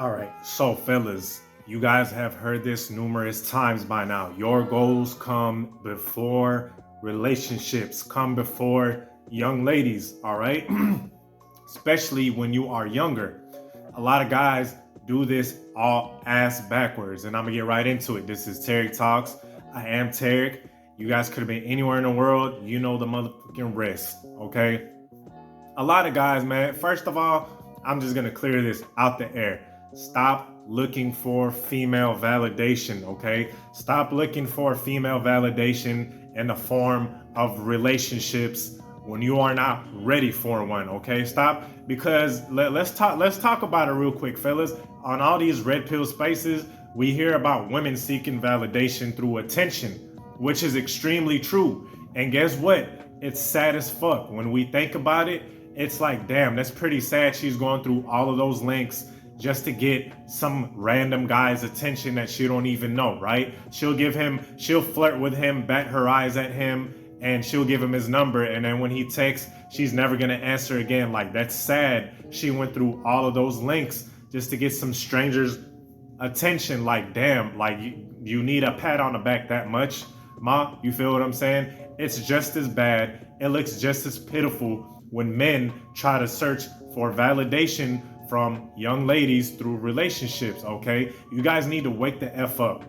All right, so fellas, you guys have heard this numerous times by now. Your goals come before relationships, come before young ladies, all right? Especially when you are younger. A lot of guys do this all ass backwards, and I'm gonna get right into it. This is Tarik Talks. I am Tarik. You guys could have been anywhere in the world. You know the motherfucking rest, okay? A lot of guys, man, first of all, I'm just gonna clear this out the air. Stop looking for female validation, okay? Stop looking for female validation in the form of relationships when you are not ready for one, okay? Stop, because let's talk about it real quick, fellas. On all these red pill spaces, we hear about women seeking validation through attention, which is extremely true. And guess what? It's sad as fuck. When we think about it, it's like, damn, that's pretty sad she's going through all of those links just to get some random guy's attention that she don't even know, right? She'll flirt with him, bat her eyes at him, and she'll give him his number. And then when he texts, she's never gonna answer again. Like, that's sad. She went through all of those links just to get some stranger's attention. Like, damn, like you need a pat on the back that much, ma? You feel what I'm saying? It's just as bad. It looks just as pitiful when men try to search for validation from young ladies through relationships, okay? You guys need to wake the F up.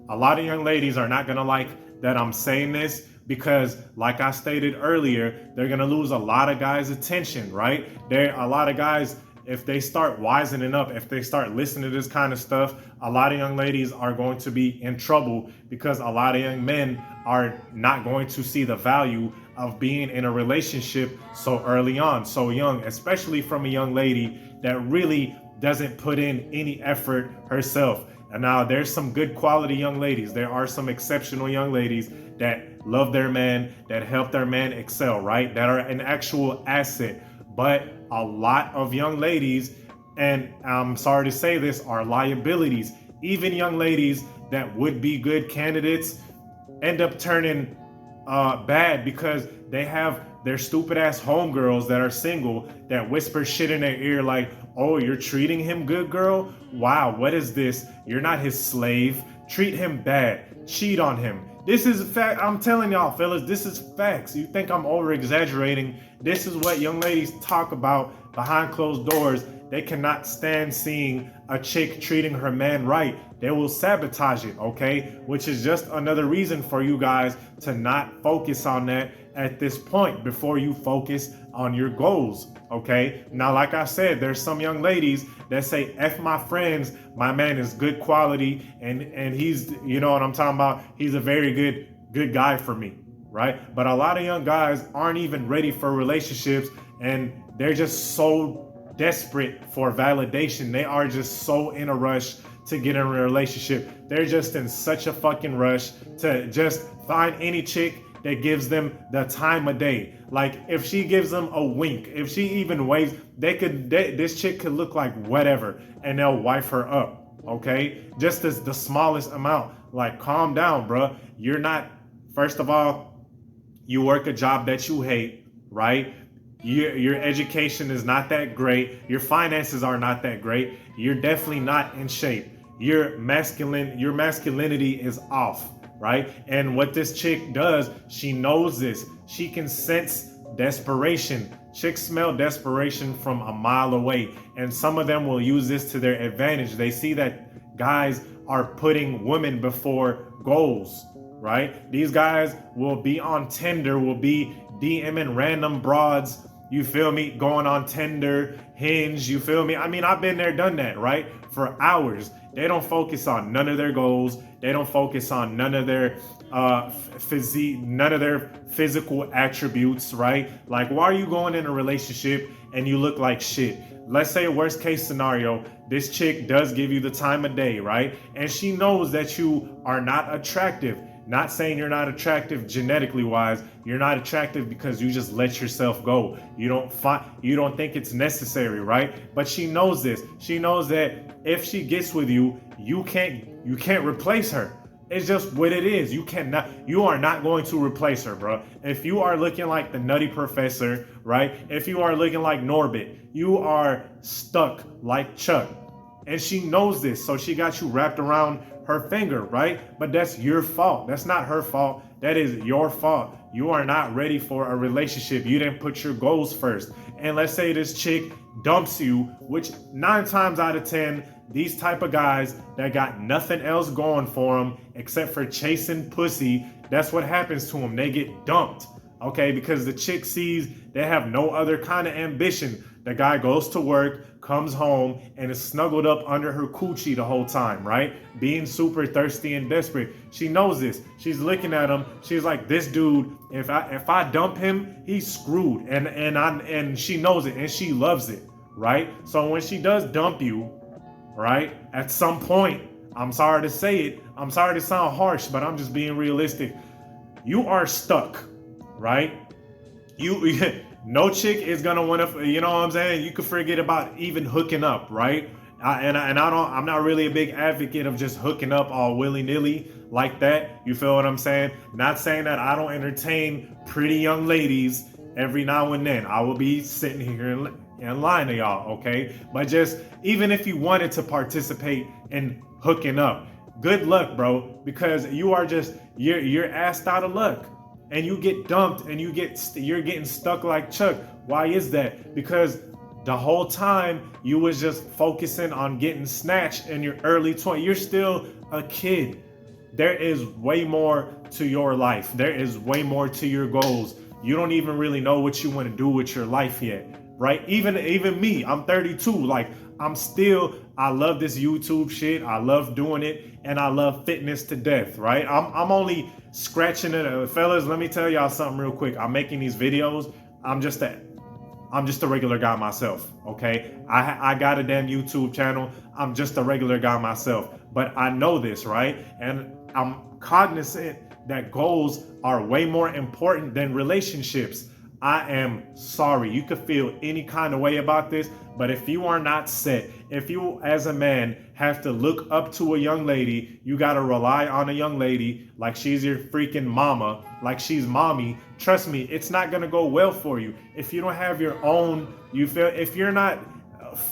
A lot of young ladies are not gonna like that I'm saying this because, like I stated earlier, they're gonna lose a lot of guys' attention, right? A lot of guys, if they start wisening up, if they start listening to this kind of stuff, a lot of young ladies are going to be in trouble because a lot of young men are not going to see the value of being in a relationship so early on, so young, especially from a young lady that really doesn't put in any effort herself. And now there's some good quality young ladies. There are some exceptional young ladies that love their man, that help their man excel, right? That are an actual asset. But a lot of young ladies, and I'm sorry to say this, are liabilities. Even young ladies that would be good candidates end up turning bad because they have their stupid ass homegirls that are single that whisper shit in their ear like, oh, you're treating him good, girl? Wow, what is this? You're not his slave. Treat him bad. Cheat on him. This is a fact. I'm telling y'all, fellas, this is facts. You think I'm over exaggerating? This is what young ladies talk about behind closed doors. They cannot stand seeing a chick treating her man right. They will sabotage it, okay? Which is just another reason for you guys to not focus on that at this point before you focus on your goals, okay? Now, like I said, there's some young ladies that say, F my friends, my man is good quality and he's, you know what I'm talking about? He's a very good guy for me, right? But a lot of young guys aren't even ready for relationships and they're just so desperate for validation. They are just so in a rush to get in a relationship. They're just in such a fucking rush to just find any chick that gives them the time of day. Like, if she gives them a wink, if she even waves, this chick could look like whatever and they'll wife her up, okay? Just as the smallest amount. Like, calm down, bro. You're not, first of all, you work a job that you hate, right? Your education is not that great. Your finances are not that great. You're definitely not in shape. Your masculinity is off, right? And what this chick does, she knows this. She can sense desperation. Chicks smell desperation from a mile away. And some of them will use this to their advantage. They see that guys are putting women before goals, right? These guys will be on Tinder, will be DMing random broads, you feel me, going on Tinder, Hinge, you feel me? I mean, I've been there, done that, right? For hours. They don't focus on none of their goals. They don't focus on none of their none of their physical attributes, right? Like, why are you going in a relationship and you look like shit? Let's say worst case scenario, this chick does give you the time of day, right? And she knows that you are not attractive. Not saying you're not attractive genetically wise. You're not attractive because you just let yourself go. You don't think it's necessary, right? But she knows this. She knows that if she gets with you, you can't replace her. It's just what it is. You are not going to replace her, bro. If you are looking like the Nutty Professor, right? If you are looking like Norbit, you are stuck like Chuck. And she knows this, so she got you wrapped around her finger, right? But that's your fault. That's not her fault. That is your fault. You are not ready for a relationship. You didn't put your goals first. And let's say this chick dumps you, which 9 times out of 10, these type of guys that got nothing else going for them except for chasing pussy, that's what happens to them. They get dumped, okay? Because the chick sees they have no other kind of ambition. The guy goes to work, comes home, and is snuggled up under her coochie the whole time, right? Being super thirsty and desperate. She knows this. She's looking at him. She's like, this dude, if I dump him, he's screwed. And she knows it, and she loves it, right? So when she does dump you, right, at some point, I'm sorry to say it, I'm sorry to sound harsh, but I'm just being realistic. You are stuck, right? No chick is gonna want to, you know what I'm saying? You could forget about even hooking up, right? I'm not really a big advocate of just hooking up all willy-nilly like that. You feel what I'm saying? Not saying that I don't entertain pretty young ladies every now and then. I will be sitting here and lying to y'all, okay? But just even if you wanted to participate in hooking up, good luck, bro, because you're assed out of luck. And you get dumped and you're getting stuck like Chuck. Why is that? Because the whole time you was just focusing on getting snatched in your early 20s. You're still a kid. There is way more to your life. There is way more to your goals. You don't even really know what you want to do with your life yet, right? Even me, I'm 32. Like, I love this YouTube shit. I love doing it, and I love fitness to death, right? I'm only scratching it. Fellas, let me tell y'all something real quick. I'm making these videos. I'm just a regular guy myself, okay? I got a damn YouTube channel. I'm just a regular guy myself. But I know this, right? And I'm cognizant that goals are way more important than relationships. I am sorry. You could feel any kind of way about this, but if you are not set, if you as a man have to look up to a young lady, you got to rely on a young lady like she's your freaking mama, like she's mommy, trust me, it's not going to go well for you. If you don't have your own, if you're not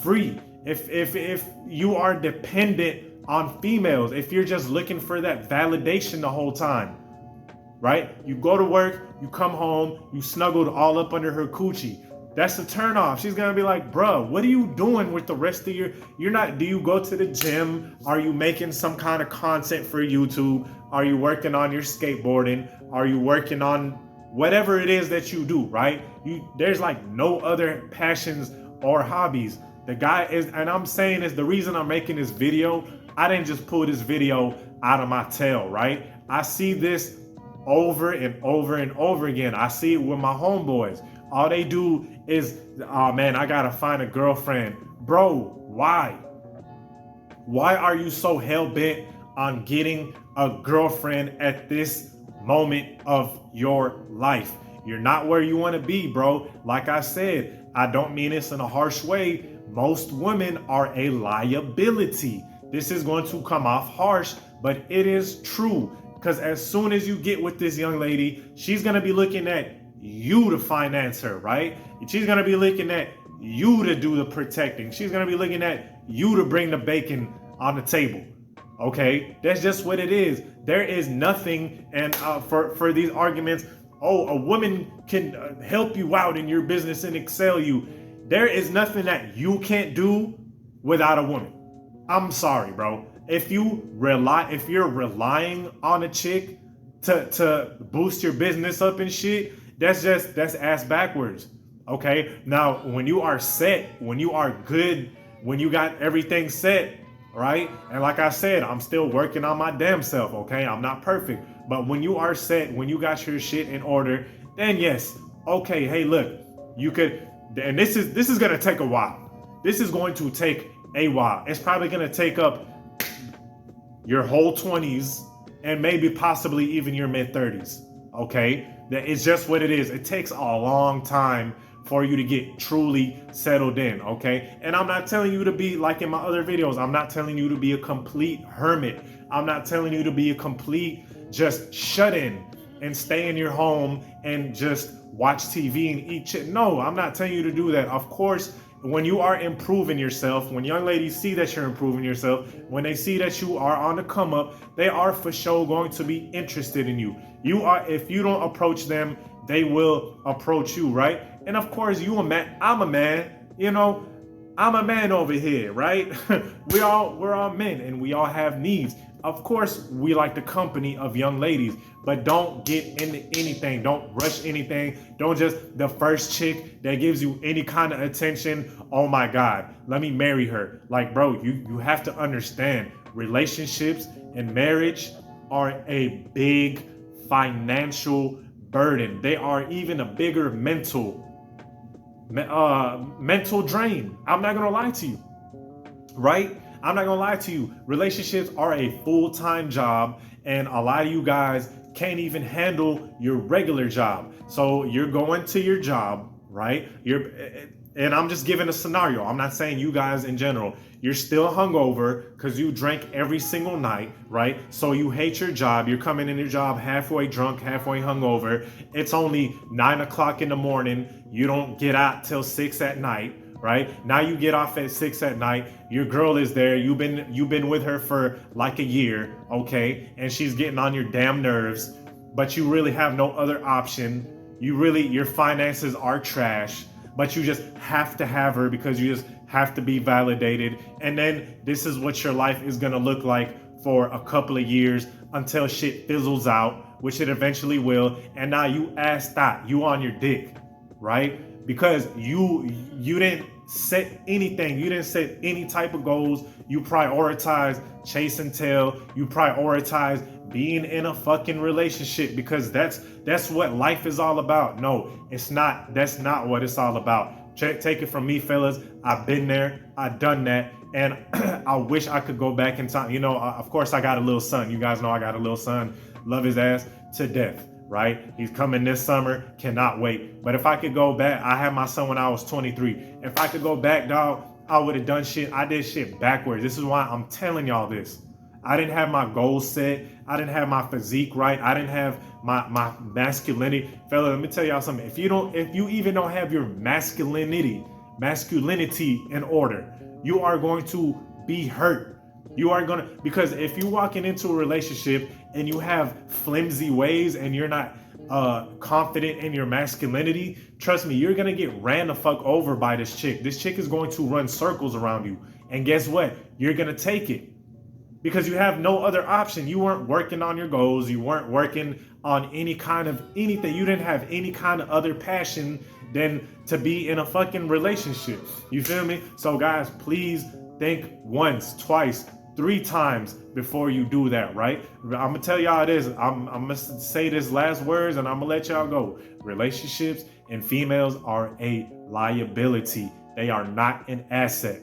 free, if you are dependent on females, if you're just looking for that validation the whole time, right? You go to work, you come home, you snuggled all up under her coochie. That's a turnoff. She's gonna be like, bruh, what are you doing with the rest of do you go to the gym? Are you making some kind of content for YouTube? Are you working on your skateboarding? Are you working on whatever it is that you do, right? There's like no other passions or hobbies. The guy is, and I'm saying this, the reason I'm making this video, I didn't just pull this video out of my tail, right? I see this over and over and over again. I see it with my homeboys. All they do is, oh man, I gotta find a girlfriend. Bro, why? Why are you so hell-bent on getting a girlfriend at this moment of your life? You're not where you want to be, bro. Like I said, I don't mean this in a harsh way. Most women are a liability. This is going to come off harsh, but it is true. Because as soon as you get with this young lady, she's going to be looking at you to finance her, right? She's going to be looking at you to do the protecting. She's going to be looking at you to bring the bacon on the table. Okay? That's just what it is. There is nothing, and for these arguments, oh, a woman can help you out in your business and excel you. There is nothing that you can't do without a woman. I'm sorry, bro. If you're relying on a chick to boost your business up and shit, that's ass backwards. Okay? Now, when you are set, when you are good, when you got everything set, right? And like I said, I'm still working on my damn self, okay? I'm not perfect. But when you are set, when you got your shit in order, then yes, okay, hey, look, you could, and this is gonna take a while. This is going to take a while. It's probably gonna take up your whole 20s and maybe possibly even your mid 30s. Okay? It's just what it is. It takes a long time for you to get truly settled in, okay? And I'm not telling you to be like in my other videos. I'm not telling you to be a complete hermit. I'm not telling you to be a complete just shut in and stay in your home and just watch TV and eat shit. No, I'm not telling you to do that. Of course, when you are improving yourself, when young ladies see that you're improving yourself, when they see that you are on the come up, they are for sure going to be interested in you. If you don't approach them, they will approach you, right? And of course, you a man, I'm a man, you know, I'm a man over here, right? we're all men and we all have needs. Of course, we like the company of young ladies, but don't get into anything. Don't rush anything. Don't just, the first chick that gives you any kind of attention, oh my God, let me marry her. Like, bro, you have to understand, relationships and marriage are a big financial burden. They are even a bigger mental drain. I'm not gonna lie to you, right? I'm not gonna lie to you. Relationships are a full-time job, and a lot of you guys can't even handle your regular job. So you're going to your job, right? And I'm just giving a scenario. I'm not saying you guys in general. You're still hungover because you drank every single night, right? So you hate your job. You're coming in your job halfway drunk, halfway hungover. It's only 9 o'clock in the morning. You don't get out till 6 at night, right? Now you get off at 6 at night. Your girl is there. You've been with her for like a year, okay? And she's getting on your damn nerves, but you really have no other option. Your finances are trash, but you just have to have her because you just have to be validated. And then this is what your life is gonna look like for a couple of years until shit fizzles out, which it eventually will. And now you you on your dick, right? Because you didn't set anything. You didn't set any type of goals. You prioritize chase and tail. You prioritize being in a fucking relationship because that's what life is all about. No, it's not. That's not what it's all about. Take it from me, fellas. I've been there. I've done that. And I wish I could go back in time. You know, of course, I got a little son. You guys know I got a little son. Love his ass to death, right? He's coming this summer. Cannot wait. But if I could go back, I had my son when I was 23. If I could go back, dog, I would have done shit. I did shit backwards. This is why I'm telling y'all this. I didn't have my goals set. I didn't have my physique right. I didn't have my masculinity. Fella, let me tell y'all something. If you even don't have your masculinity in order, you are going to be hurt. Because if you're walking into a relationship and you have flimsy ways and you're not confident in your masculinity, trust me, you're gonna get ran the fuck over by this chick. This chick is going to run circles around you. And guess what? You're gonna take it. Because you have no other option. You weren't working on your goals. You weren't working on any kind of anything. You didn't have any kind of other passion than to be in a fucking relationship. You feel me? So guys, please think once, twice, 3 times before you do that, right? I'm gonna tell y'all this. I'm gonna say this last words and I'm gonna let y'all go. Relationships and females are a liability. They are not an asset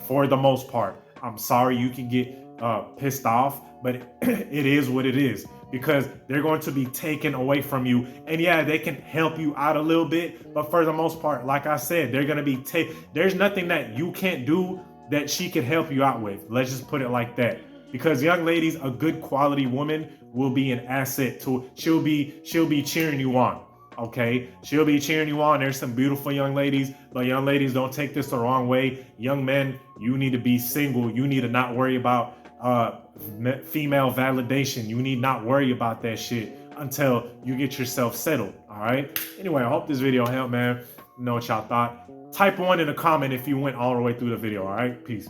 for the most part. I'm sorry you can get pissed off, but it is what it is because they're going to be taken away from you. And yeah, they can help you out a little bit, but for the most part, like I said, they're going to be there's nothing that you can't do that she can help you out with. Let's just put it like that. Because young ladies, a good quality woman will be an asset to, she'll be cheering you on. Okay, she'll be cheering you on. There's some beautiful young ladies, but young ladies, don't take this the wrong way. Young men, you need to be single. You need to not worry about female validation. You need not worry about that shit until you get yourself settled. All right. Anyway, I hope this video helped, man. Know what y'all thought. Type 1 in the comment if you went all the way through the video. All right. Peace.